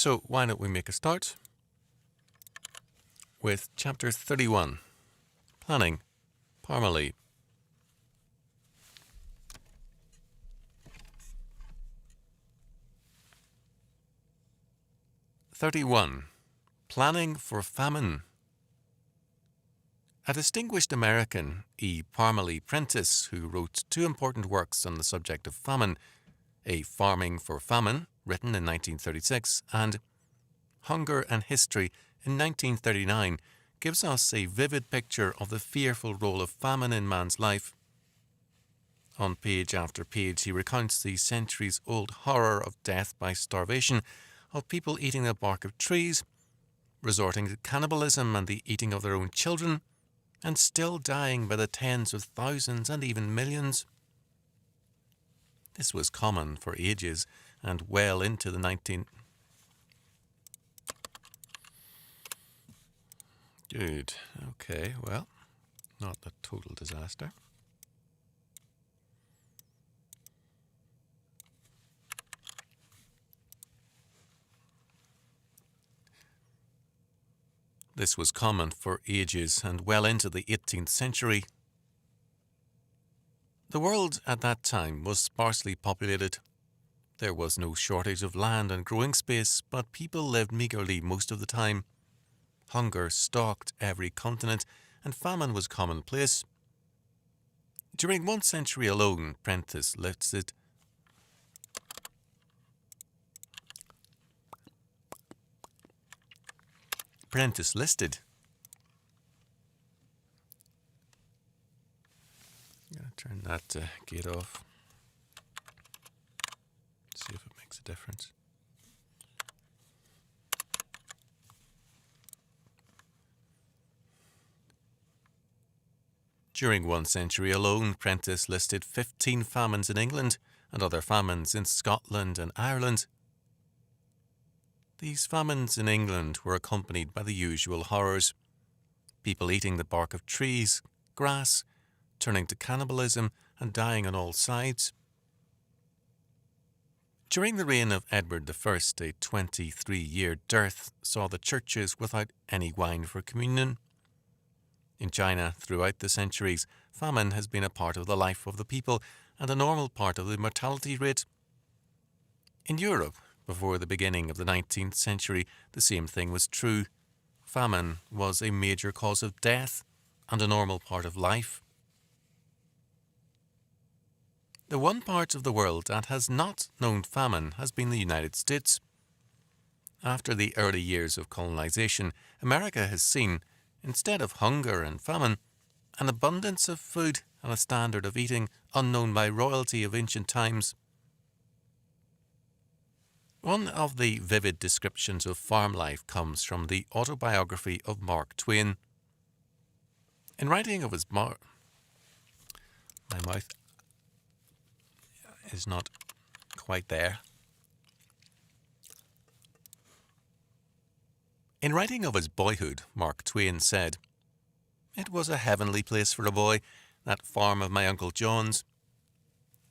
So why don't we make a start with chapter 31, Planning, Parmalee. Planning for Famine. A distinguished American, E. Parmalee Prentice, who wrote two important works on the subject of famine, A Farming for Famine, written in 1936, and Hunger and History in 1939, gives us a vivid picture of the fearful role of famine in man's life. On page after page, he recounts the centuries-old horror of death by starvation, of people eating the bark of trees, resorting to cannibalism and the eating of their own children, and still dying by the tens of thousands and even millions. This was common for ages and well into the 19th. Good. Okay, well, not a total disaster. This was common for ages and well into the 18th century. The world at that time was sparsely populated. There was no shortage of land and growing space, but people lived meagerly most of the time. Hunger stalked every continent, and famine was commonplace. During one century alone, Prentice listed I'm going to turn that gate off. See if it makes a difference. During one century alone, Prentice listed 15 famines in England and other famines in Scotland and Ireland. These famines in England were accompanied by the usual horrors: people eating the bark of trees, grass, turning to cannibalism and dying on all sides. During the reign of Edward I, a 23-year dearth saw the churches without any wine for communion. In China, throughout the centuries, famine has been a part of the life of the people and a normal part of the mortality rate. In Europe, before the beginning of the 19th century, the same thing was true. Famine was a major cause of death and a normal part of life. The one part of the world that has not known famine has been the United States. After the early years of colonization, America has seen, instead of hunger and famine, an abundance of food and a standard of eating unknown by royalty of ancient times. One of the vivid descriptions of farm life comes from the autobiography of Mark Twain. In writing of his my mouth is not quite there. In writing of his boyhood, Mark Twain said, "It was a heavenly place for a boy, that farm of my Uncle John's.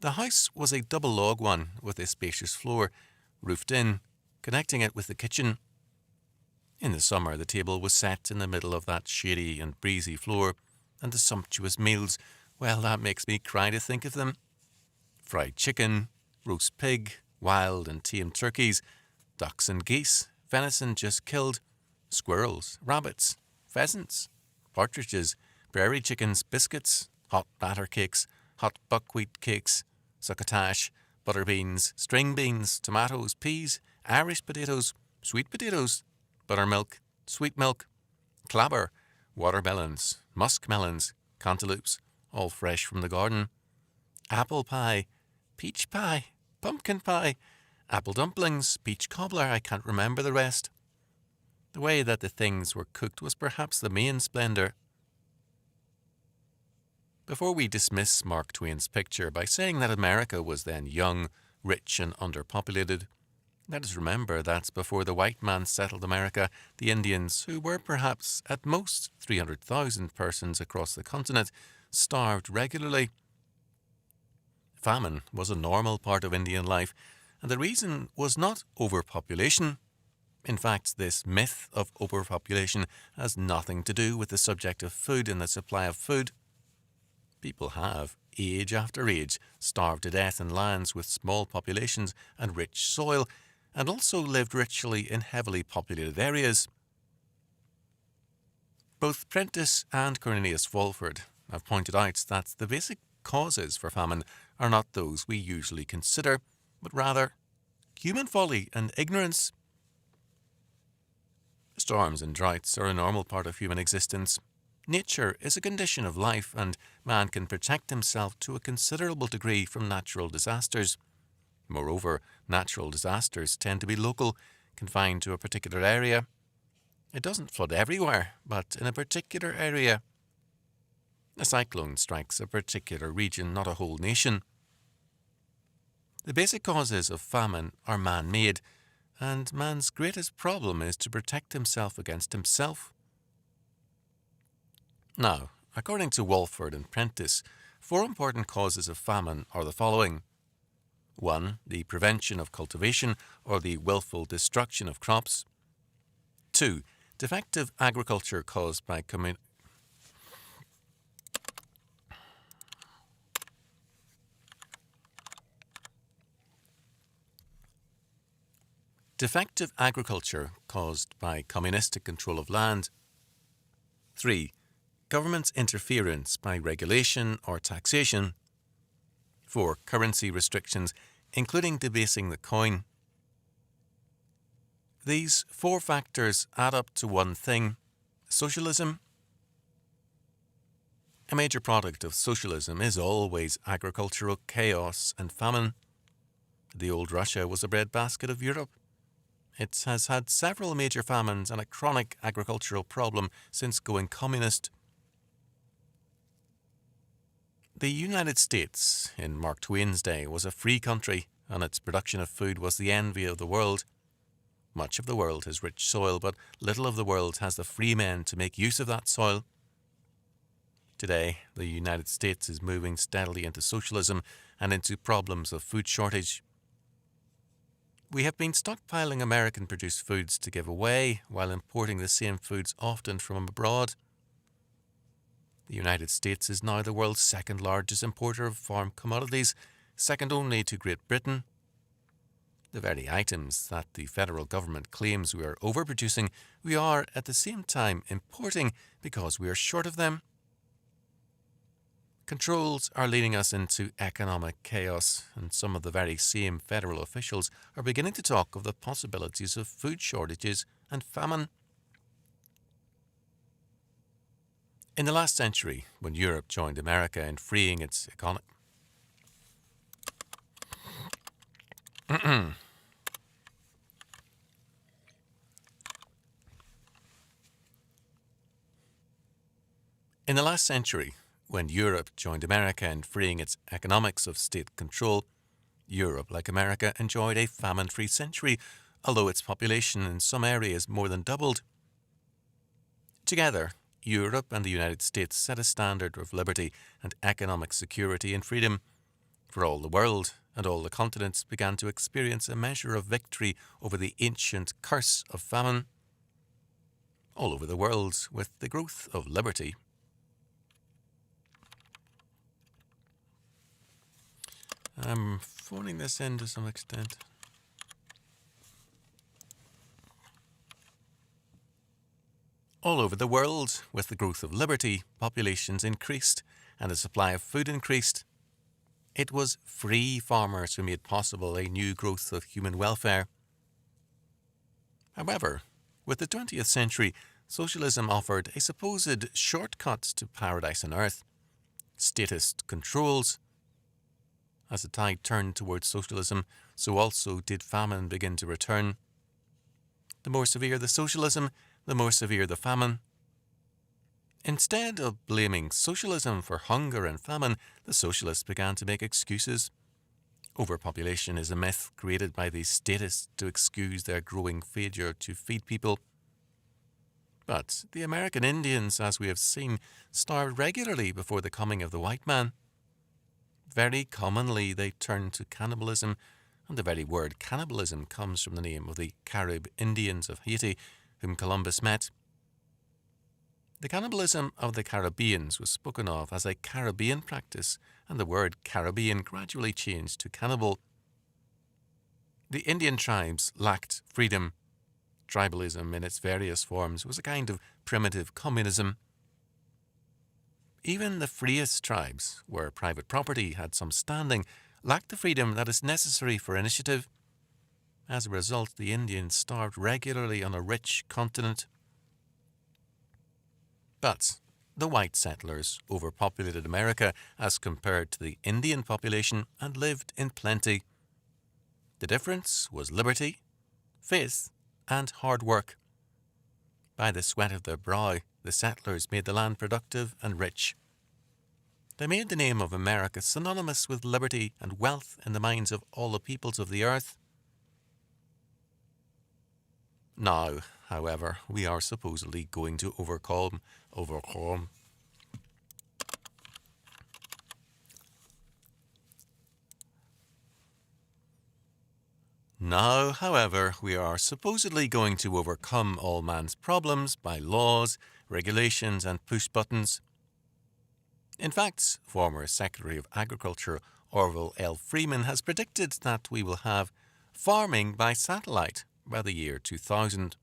The house was a double log one with a spacious floor, roofed in, connecting it with the kitchen. In the summer the table was set in the middle of that shady and breezy floor, and the sumptuous meals, well, that makes me cry to think of them. Fried chicken, roast pig, wild and tame turkeys, ducks and geese, venison just killed, squirrels, rabbits, pheasants, partridges, prairie chickens, biscuits, hot batter cakes, hot buckwheat cakes, succotash, butter beans, string beans, tomatoes, peas, Irish potatoes, sweet potatoes, buttermilk, sweet milk, clabber, watermelons, muskmelons, cantaloupes, all fresh from the garden, apple pie, peach pie, pumpkin pie, apple dumplings, peach cobbler, I can't remember the rest. The way that the things were cooked was perhaps the main splendour." Before we dismiss Mark Twain's picture by saying that America was then young, rich and underpopulated, let us remember that before the white man settled America, the Indians, who were perhaps at most 300,000 persons across the continent, starved regularly. Famine was a normal part of Indian life, and the reason was not overpopulation, In fact, this myth of overpopulation has nothing to do with the subject of food and the supply of food. People have, age after age, starved to death in lands with small populations and rich soil, and also lived richly in heavily populated areas. Both Prentice and Cornelius Fulford have pointed out that the basic causes for famine are not those we usually consider, but rather human folly and ignorance. Storms and droughts are a normal part of human existence. Nature is a condition of life, and man can protect himself to a considerable degree from natural disasters. Moreover, natural disasters tend to be local, confined to a particular area. It doesn't flood everywhere, but in a particular area. A cyclone strikes a particular region, not a whole nation. The basic causes of famine are man-made, and man's greatest problem is to protect himself against himself. Now, according to Walford and Prentice, 4 important causes of famine are the following. 1. The prevention of cultivation or the willful destruction of crops. 2. Defective agriculture caused by Defective agriculture caused by communistic control of land. 3. Government interference by regulation or taxation. 4. Currency restrictions, including debasing the coin. These 4 factors add up to one thing: socialism. A major product of socialism is always agricultural chaos and famine. The old Russia was the breadbasket of Europe. It has had several major famines and a chronic agricultural problem since going communist. The United States, in Mark Twain's day, was a free country, and its production of food was the envy of the world. Much of the world has rich soil, but little of the world has the free men to make use of that soil. Today, the United States is moving steadily into socialism and into problems of food shortage. We have been stockpiling American-produced foods to give away while importing the same foods often from abroad. The United States is now the world's second largest importer of farm commodities, second only to Great Britain. The very items that the federal government claims we are overproducing, we are at the same time importing because we are short of them. Controls are leading us into economic chaos, and some of the very same federal officials are beginning to talk of the possibilities of food shortages and famine. In the last century, when Europe joined America in freeing its economy, In the last century, when Europe joined America in freeing its economics of state control, Europe, like America, enjoyed a famine-free century, although its population in some areas more than doubled. Together, Europe and the United States set a standard of liberty and economic security and freedom for all the world, and all the continents began to experience a measure of victory over the ancient curse of famine. All over the world, with the growth of liberty. I'm phoning this in to some extent. All over the world, with the growth of liberty, populations increased and the supply of food increased. It was free farmers who made possible a new growth of human welfare. However, with the 20th century, socialism offered a supposed shortcut to paradise on earth: statist controls. As the tide turned towards socialism, so also did famine begin to return. The more severe the socialism, the more severe the famine. Instead of blaming socialism for hunger and famine, the socialists began to make excuses. Overpopulation is a myth created by these statists to excuse their growing failure to feed people. But the American Indians, as we have seen, starved regularly before the coming of the white man. Very commonly they turned to cannibalism, and the very word cannibalism comes from the name of the Carib Indians of Haiti, whom Columbus met. The cannibalism of the Caribbeans was spoken of as a Caribbean practice, and the word Caribbean gradually changed to cannibal. The Indian tribes lacked freedom. Tribalism in its various forms was a kind of primitive communism. Even the freest tribes, where private property had some standing, lacked the freedom that is necessary for initiative. As a result, the Indians starved regularly on a rich continent. But the white settlers overpopulated America as compared to the Indian population and lived in plenty. The difference was liberty, faith, and hard work. By the sweat of their brow, the settlers made the land productive and rich. They made the name of America synonymous with liberty and wealth in the minds of all the peoples of the earth. Now, however, we are supposedly going to overcome. Now, however, we are supposedly going to overcome all man's problems by laws, regulations, and push buttons. In fact, former Secretary of Agriculture Orville L. Freeman has predicted that we will have farming by satellite by the year 2000.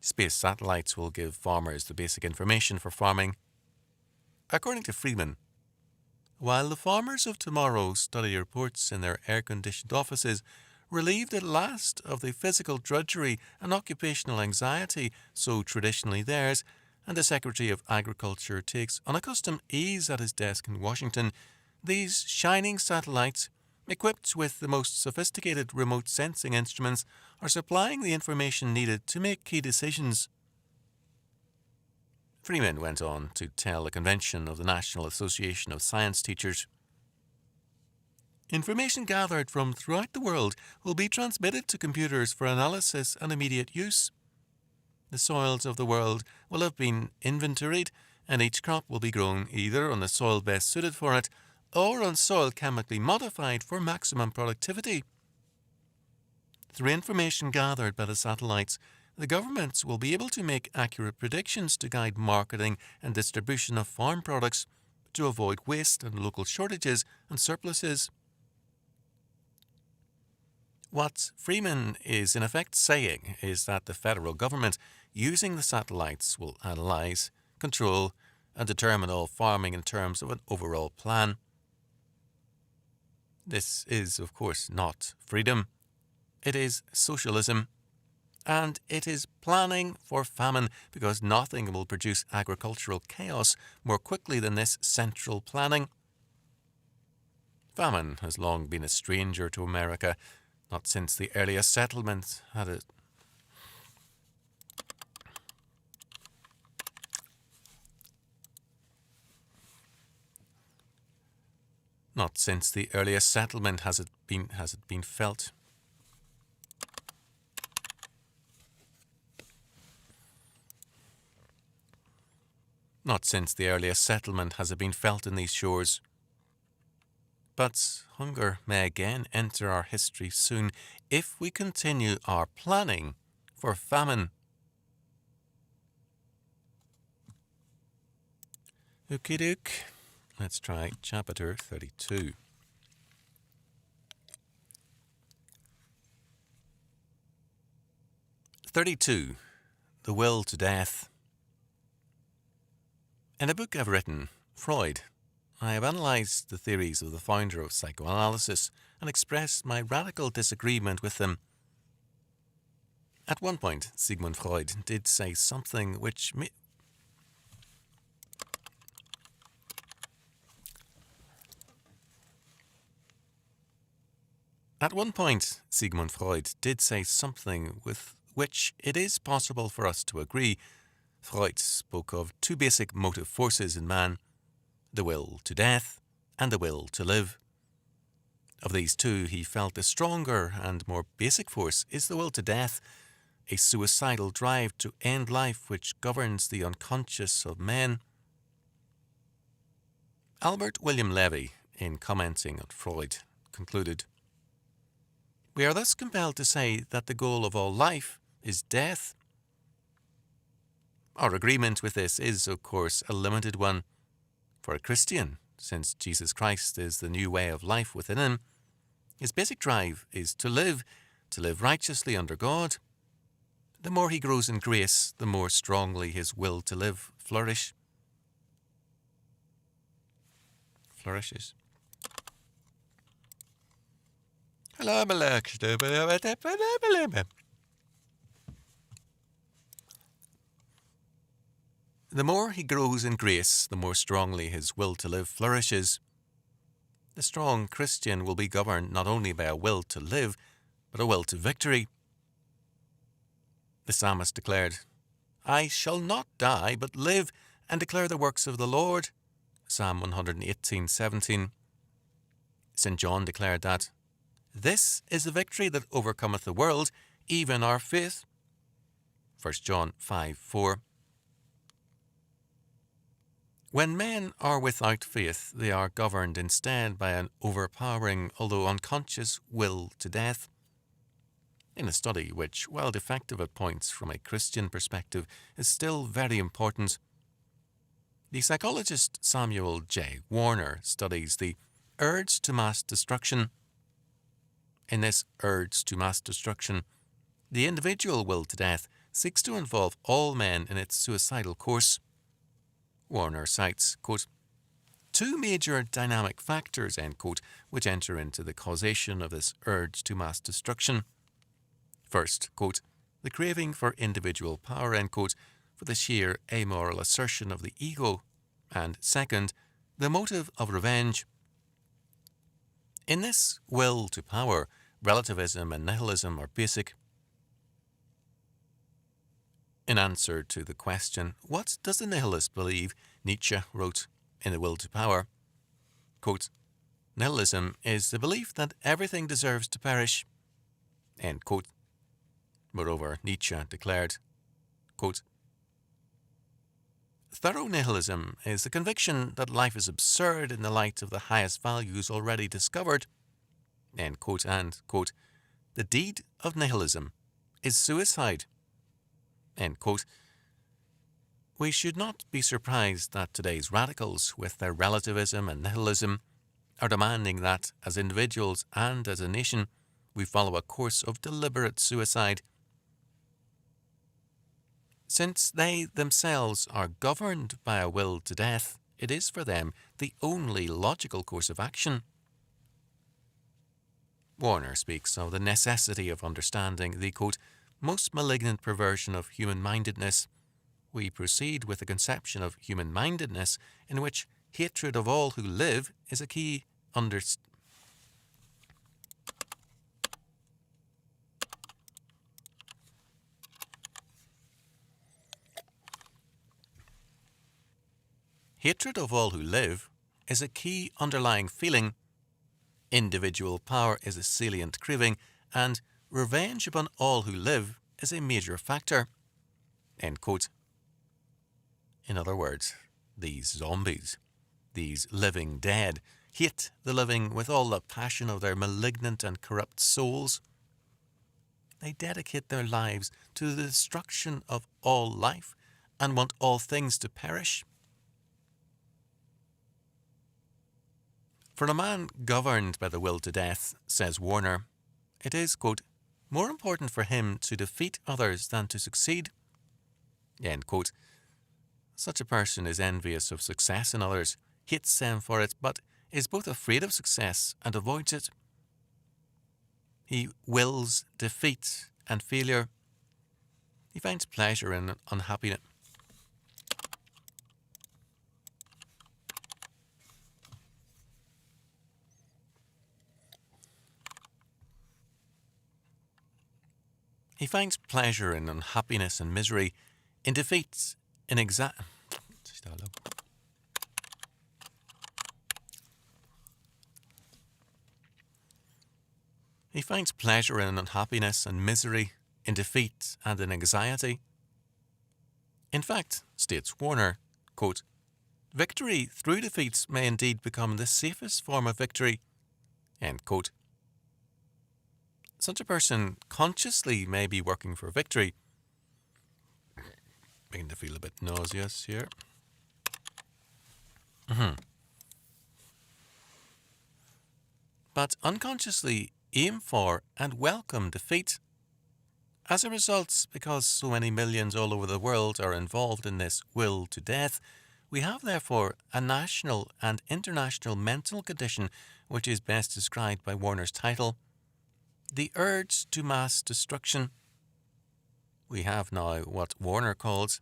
Space satellites will give farmers the basic information for farming. According to Freeman, while the farmers of tomorrow study reports in their air-conditioned offices, relieved at last of the physical drudgery and occupational anxiety so traditionally theirs, and the Secretary of Agriculture takes unaccustomed ease at his desk in Washington, these shining satellites, equipped with the most sophisticated remote sensing instruments, are supplying the information needed to make key decisions. Freeman went on to tell a convention of the National Association of Science Teachers, "Information gathered from throughout the world will be transmitted to computers for analysis and immediate use. The soils of the world will have been inventoried, and each crop will be grown either on the soil best suited for it or on soil chemically modified for maximum productivity. Through information gathered by the satellites, the governments will be able to make accurate predictions to guide marketing and distribution of farm products to avoid waste and local shortages and surpluses." What Freeman is in effect saying is that the federal government, using the satellites, will analyse, control, and determine all farming in terms of an overall plan. This is, of course, not freedom. It is socialism. And it is planning for famine, because nothing will produce agricultural chaos more quickly than this central planning. Famine has long been a stranger to America, not since the earliest settlement had it. Not since the earliest settlement has it been felt. Not since the earliest settlement has it been felt in these shores. But hunger may again enter our history soon if we continue our planning for famine. Okie doke. Let's try chapter 32. "32. The Will to Death." In a book I've written, Freud, I have analysed the theories of the founder of psychoanalysis and expressed my radical disagreement with them. At one point, Sigmund Freud did say something which with which it is possible for us to agree. Freud spoke of two basic motive forces in man, the will to death and the will to live. Of these two, he felt the stronger and more basic force is the will to death, a suicidal drive to end life which governs the unconscious of men. Albert William Levy, in commenting on Freud, concluded, We are thus compelled to say that the goal of all life is death. Our agreement with this is, of course, a limited one. For a Christian, since Jesus Christ is the new way of life within him, his basic drive is to live righteously under God. The more he grows in grace, the more strongly his will to live flourishes. The more he grows in grace, the more strongly his will to live flourishes. The strong Christian will be governed not only by a will to live, but a will to victory. The psalmist declared, "I shall not die, but live and declare the works of the Lord." Psalm 118:17. St. John declared that, "This is the victory that overcometh the world, even our faith." 1 John 5:4. When men are without faith, they are governed instead by an overpowering, although unconscious, will to death. In a study which, while defective at points from a Christian perspective, is still very important, the psychologist Samuel J. Warner studies the urge to mass destruction. In this urge to mass destruction, the individual will to death seeks to involve all men in its suicidal course. Warner cites, quote, "two major dynamic factors," end quote, which enter into the causation of this urge to mass destruction. First, quote, "the craving for individual power," end quote, for the sheer amoral assertion of the ego, and second, the motive of revenge. In this will to power, relativism and nihilism are basic. In answer to the question, "What does the nihilist believe?" Nietzsche wrote in The Will to Power, quote, "Nihilism is the belief that everything deserves to perish." End quote. Moreover, Nietzsche declared, quote, "Thorough nihilism is the conviction that life is absurd in the light of the highest values already discovered." End quote, and, quote, "the deed of nihilism is suicide." End quote. We should not be surprised that today's radicals, with their relativism and nihilism, are demanding that, as individuals and as a nation, we follow a course of deliberate suicide. Since they themselves are governed by a will to death, it is for them the only logical course of action. Warner speaks of the necessity of understanding the, quote, "most malignant perversion of human-mindedness." We proceed with the conception of human-mindedness in which hatred of all who live is a key Hatred of all who live is a key underlying feeling. Individual power is a salient craving, and revenge upon all who live is a major factor. End quote. In other words, these zombies, these living dead, hate the living with all the passion of their malignant and corrupt souls. They dedicate their lives to the destruction of all life and want all things to perish. For a man governed by the will to death, says Warner, it is, quote, "more important for him to defeat others than to succeed." End quote. Such a person is envious of success in others, hates them for it, but is both afraid of success and avoids it. He wills defeat and failure. He finds pleasure in unhappiness. He finds pleasure in unhappiness and misery, in defeat, in He finds pleasure in unhappiness and misery, in defeat and in anxiety. In fact, states Warner, quote, "victory through defeats may indeed become the safest form of victory." End quote. such a person consciously may be working for victory. Beginning to feel a bit nauseous here. But unconsciously aim for and welcome defeat. As a result, because so many millions all over the world are involved in this will to death, we have therefore a national and international mental condition which is best described by Warner's title, The Urge to Mass Destruction. We have now what Warner calls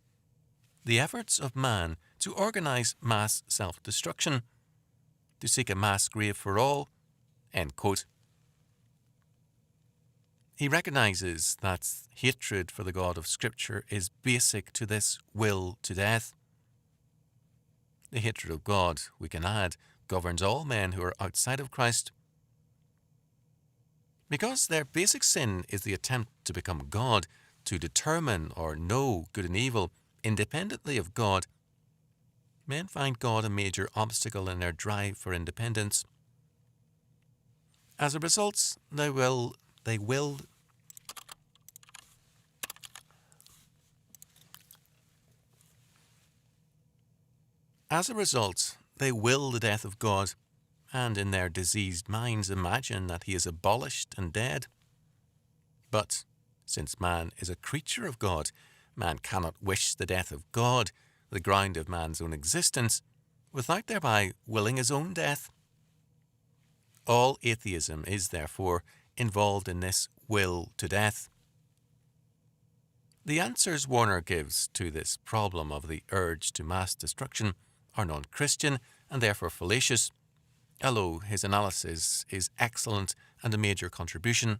the efforts of man to organise mass self-destruction, to seek a mass grave for all, end quote. He recognises that hatred for the God of Scripture is basic to this will to death. The hatred of God, we can add, governs all men who are outside of Christ. Because their basic sin is the attempt to become God, to determine or know good and evil independently of God, men find God a major obstacle in their drive for independence. As a result, they will the death of God, and in their diseased minds imagine that he is abolished and dead. But since man is a creature of God, man cannot wish the death of God, the ground of man's own existence, without thereby willing his own death. All atheism is, therefore, involved in this will to death. The answers Warner gives to this problem of the urge to mass destruction are non-Christian and therefore fallacious, although his analysis is excellent and a major contribution.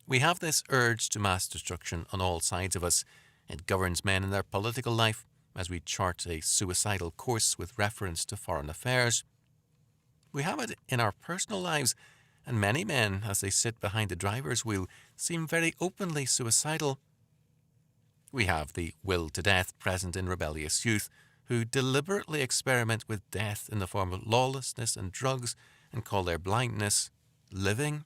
We have this urge to mass destruction on all sides of us. It governs men in their political life as we chart a suicidal course with reference to foreign affairs. We have it in our personal lives, and many men, as they sit behind the driver's wheel, seem very openly suicidal. We have the will to death present in rebellious youth, who deliberately experiment with death in the form of lawlessness and drugs and call their blindness living.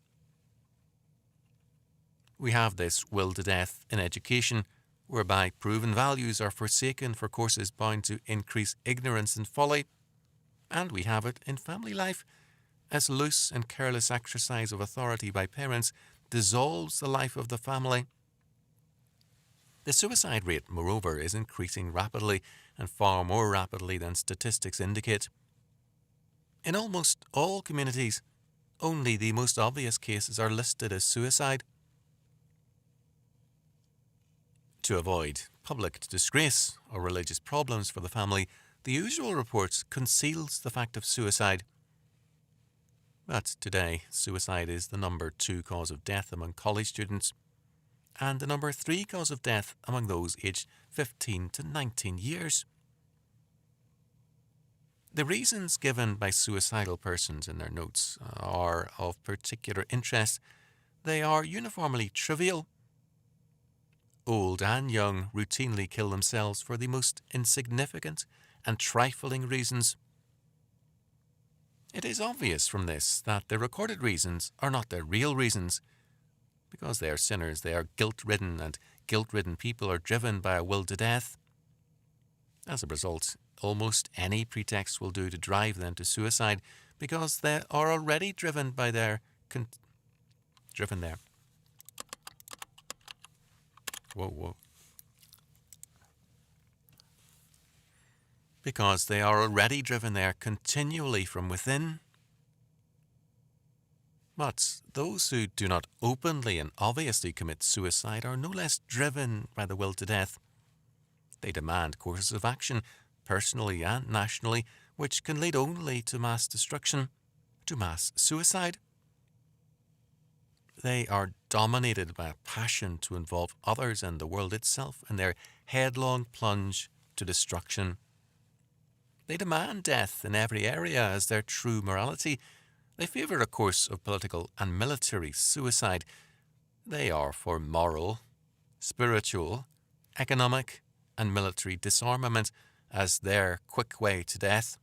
We have this will to death in education, whereby proven values are forsaken for courses bound to increase ignorance and folly. And we have it in family life, as loose and careless exercise of authority by parents dissolves the life of the family. The suicide rate, moreover, is increasing rapidly, and far more rapidly than statistics indicate. In almost all communities, only the most obvious cases are listed as suicide. To avoid public disgrace or religious problems for the family, the usual report conceals the fact of suicide. But today, suicide is the number 2 cause of death among college students, and the number 3 cause of death among those aged 15 to 19 years. The reasons given by suicidal persons in their notes are of particular interest. They are uniformly trivial. Old and young routinely kill themselves for the most insignificant and trifling reasons. It is obvious from this that the recorded reasons are not their real reasons. Because they are sinners, they are guilt-ridden, and guilt-ridden people are driven by a will to death. As a result, almost any pretext will do to drive them to suicide, because they are already driven by their because they are already driven there continually from within. But those who do not openly and obviously commit suicide are no less driven by the will to death. They demand courses of action, personally and nationally, which can lead only to mass destruction, to mass suicide. They are dominated by a passion to involve others and the world itself in their headlong plunge to destruction. They demand death in every area as their true morality. They favour a course of political and military suicide. They are for moral, spiritual, economic and military disarmament as their quick way to death.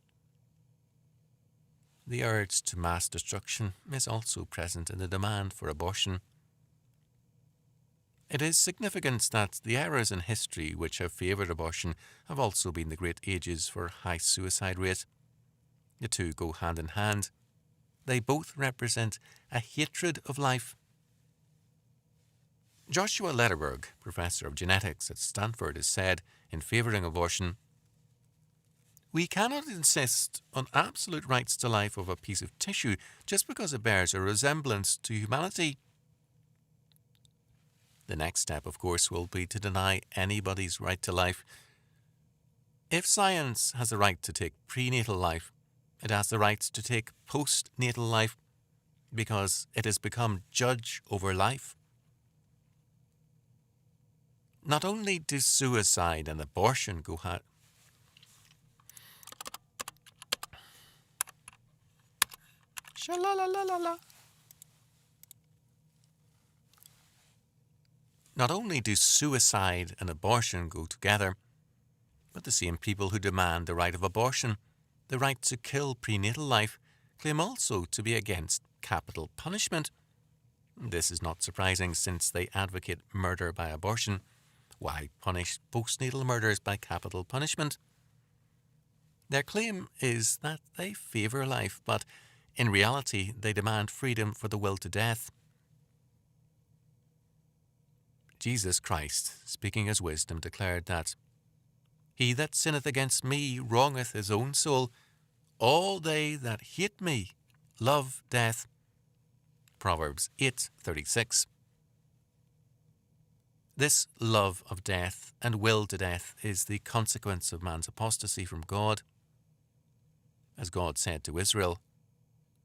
the urge to mass destruction is also present in the demand for abortion. It is significant that the eras in history which have favoured abortion have also been the great ages for high suicide rate. The two go hand in hand. They both represent a hatred of life. Joshua Lederberg, professor of genetics at Stanford, has said in favouring abortion, "We cannot insist on absolute rights to life of a piece of tissue just because it bears a resemblance to humanity." The next step, of course, will be to deny anybody's right to life. If science has the right to take prenatal life, it has the right to take postnatal life because it has become judge over life. Not only do suicide and abortion go hand... Sha-la-la-la-la-la. Not only do suicide and abortion go together, but the same people who demand the right of abortion, the right to kill prenatal life, claim also to be against capital punishment. This is not surprising since they advocate murder by abortion. Why punish postnatal murders by capital punishment? Their claim is that they favour life, but in reality they demand freedom for the will to death. Jesus Christ, speaking as wisdom, declared that, "He that sinneth against me wrongeth his own soul. All they that hate me love death." Proverbs 8:36. This love of death and will to death is the consequence of man's apostasy from God. As God said to Israel,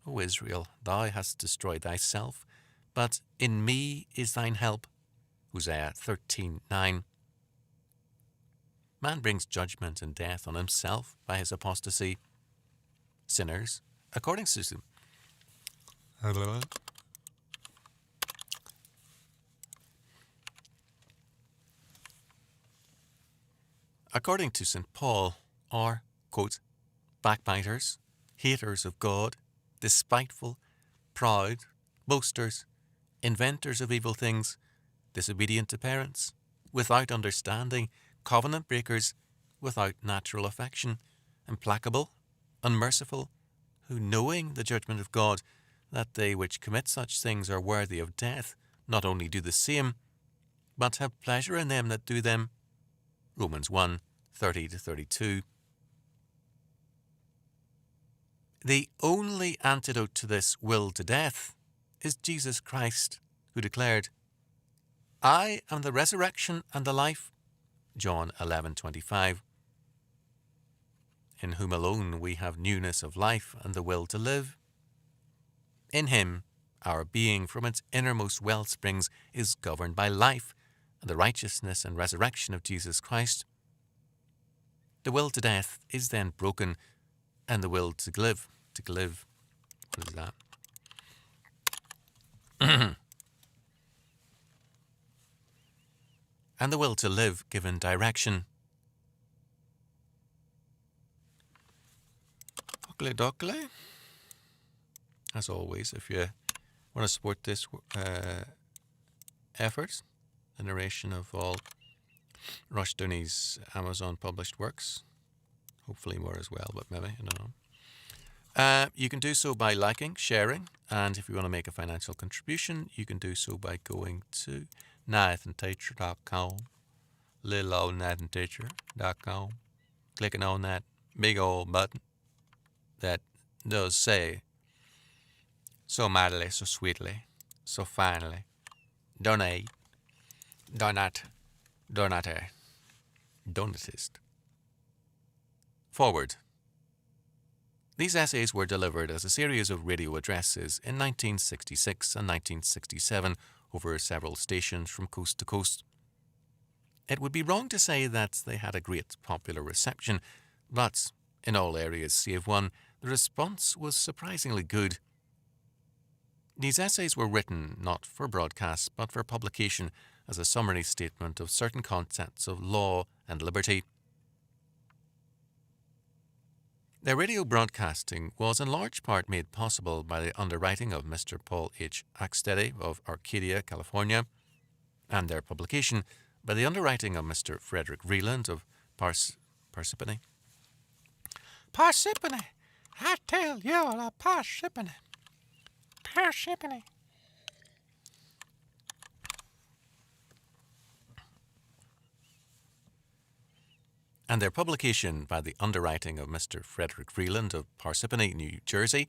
"O Israel, thou hast destroyed thyself, but in me is thine help." Hosea 13:9. Man brings judgment and death on himself by his apostasy. Sinners, according to St. Paul, are, quote, backbiters, haters of God, despiteful, proud, boasters, inventors of evil things, disobedient to parents, without understanding, covenant breakers, without natural affection, implacable, unmerciful, who, knowing the judgment of God, that they which commit such things are worthy of death, not only do the same, but have pleasure in them that do them. Romans 1:30-32. The only antidote to this will to death is Jesus Christ, who declared, "I am the resurrection and the life," John 11:25, in whom alone we have newness of life and the will to live. In him, our being from its innermost wellsprings is governed by life and the righteousness and resurrection of Jesus Christ. The will to death is then broken, and the will to live, what is that? And the will to live given direction. Oakley. As always, if you want to support this effort, the narration of all Rushdoony's Amazon published works, hopefully more as well, but maybe, I don't know. You can do so by liking, sharing, and if you want to make a financial contribution, you can do so by going to nathanteacher.com, little old nathanteacher.com, clicking on that big old button that does say so mightily, so sweetly, so finely, donatist. Foreword. These essays were delivered as a series of radio addresses in 1966 and 1967 over several stations from coast to coast. It would be wrong to say that they had a great popular reception, but in all areas save one, the response was surprisingly good. These essays were written not for broadcast, but for publication as a summary statement of certain concepts of law and liberty. Their radio broadcasting was in large part made possible by the underwriting of Mr. Paul H. Acksteady of Arcadia, California, and their publication by the underwriting of Mr. Frederick Vreeland of Parsippany. Parsippany! I tell you all, Parsippany! Parsippany! And their publication by the underwriting of Mr. Frederick Vreeland of Parsippany, New Jersey,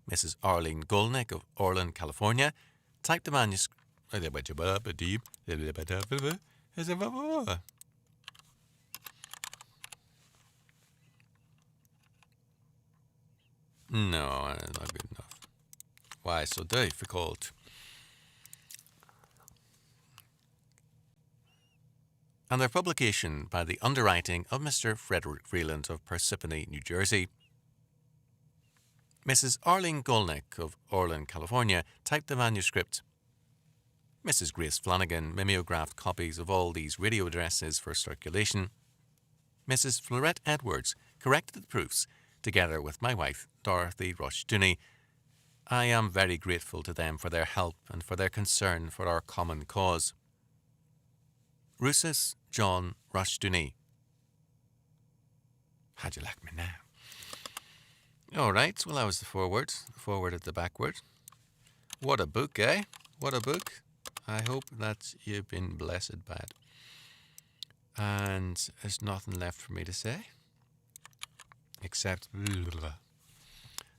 Mrs. Arlene Golnick of Orland, California, typed the manuscript. No, not good enough. Why so difficult? And their publication by the underwriting of Mr. Frederick Vreeland of Parsippany, New Jersey. Mrs. Arlene Golnick of Orland, California, typed the manuscript. Mrs. Grace Flanagan mimeographed copies of all these radio addresses for circulation. Mrs. Florette Edwards corrected the proofs, together with my wife, Dorothy Rushdoony. I am very grateful to them for their help and for their concern for our common cause. Rousas John Rushdoony. How'd you like me now? All right, well, that was the foreword. The foreword at the backward. What a book, eh? What a book. I hope that you've been blessed by it. And there's nothing left for me to say except blah, blah, blah.